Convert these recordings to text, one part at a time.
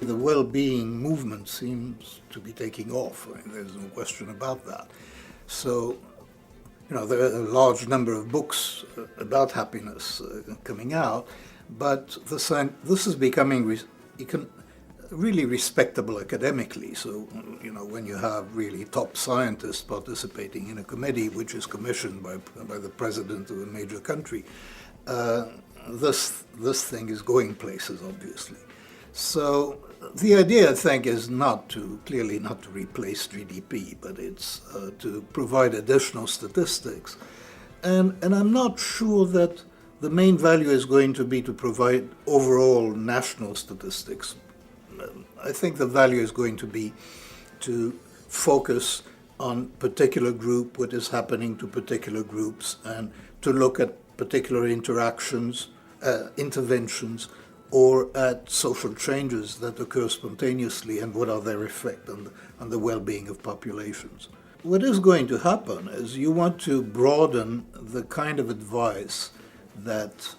The well-being movement seems to be taking off. I mean, there's no question about that. So, there are a large number of books about happiness coming out, but this is becoming really respectable academically. So, when you have really top scientists participating in a committee which is commissioned by the president of a major country, this thing is going places, obviously. So the idea, I think, is clearly not to replace GDP, but it's to provide additional statistics. And I'm not sure that the main value is going to be to provide overall national statistics. I think the value is going to be to focus on particular group, what is happening to particular groups, and to look at particular interventions, or at social changes that occur spontaneously and what are their effect on the well-being of populations. What is going to happen is you want to broaden the kind of advice that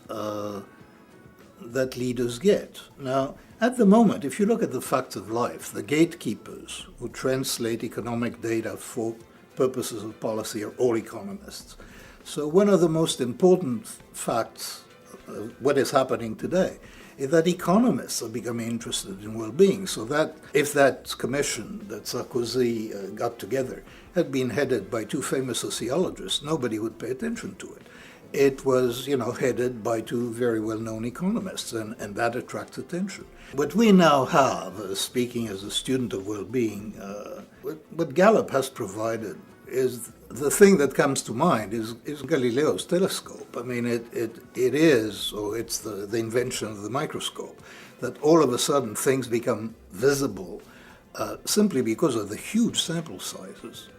leaders get. Now, at the moment, if you look at the facts of life, the gatekeepers who translate economic data for purposes of policy are all economists. So one of the most important facts of what is happening today is that economists are becoming interested in well-being. So that if that commission that Sarkozy got together had been headed by two famous sociologists, nobody would pay attention to it. It was, headed by two very well-known economists, and that attracts attention. What we now have, speaking as a student of well-being, what Gallup has provided is the thing that comes to mind is Galileo's telescope. I mean, it's the invention of the microscope, that all of a sudden things become visible simply because of the huge sample sizes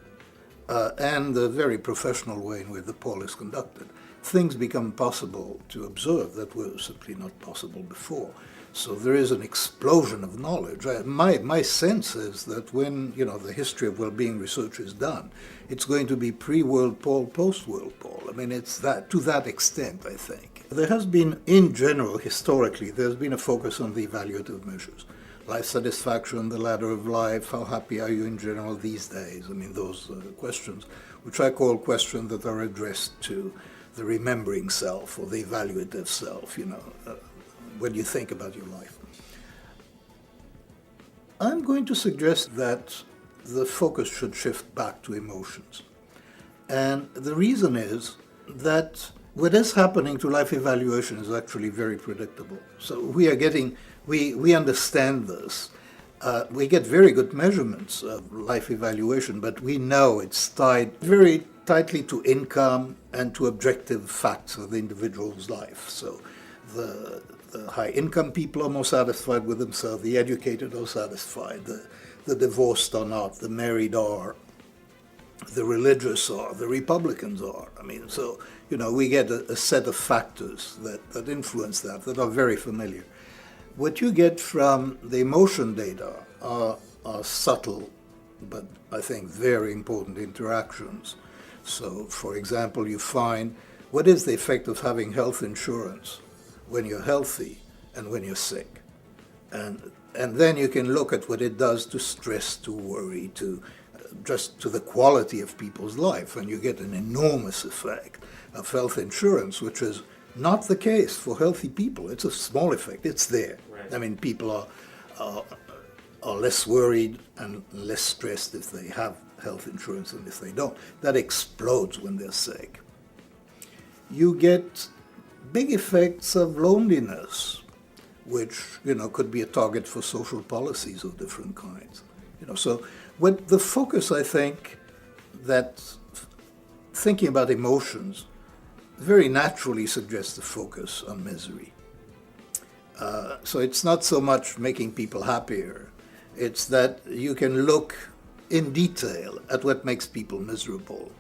and the very professional way in which the poll is conducted. Things become possible to observe that were simply not possible before. So there is an explosion of knowledge. My sense is that when the history of well-being research is done, it's going to be pre-World Poll, post-World Poll. I mean, it's that to that extent, I think. There has been, in general, historically, there's been a focus on the evaluative measures. Life satisfaction, the ladder of life, how happy are you in general these days? I mean, those questions, which I call questions that are addressed to the remembering self or the evaluative self, when you think about your life. I'm going to suggest that the focus should shift back to emotions. And the reason is that what is happening to life evaluation is actually very predictable. So we understand this. We get very good measurements of life evaluation, but we know it's tied very tightly to income and to objective facts of the individual's life. So the high-income people are more satisfied with themselves, the educated are satisfied, the divorced are not, the married are, the religious are, the Republicans are. I mean, so, we get a set of factors that influence that are very familiar. What you get from the emotion data are subtle, but I think very important interactions. So, for example, you find what is the effect of having health insurance when you're healthy and when you're sick. And then you can look at what it does to stress, to worry, just to the quality of people's life, and you get an enormous effect of health insurance, which is not the case for healthy people. It's a small effect. It's there. Right. I mean, people are less worried and less stressed if they have health insurance than if they don't. That explodes when they're sick. You get big effects of loneliness, which could be a target for social policies of different kinds. So what the focus, I think, that thinking about emotions very naturally suggests the focus on misery. So it's not so much making people happier, it's that you can look in detail at what makes people miserable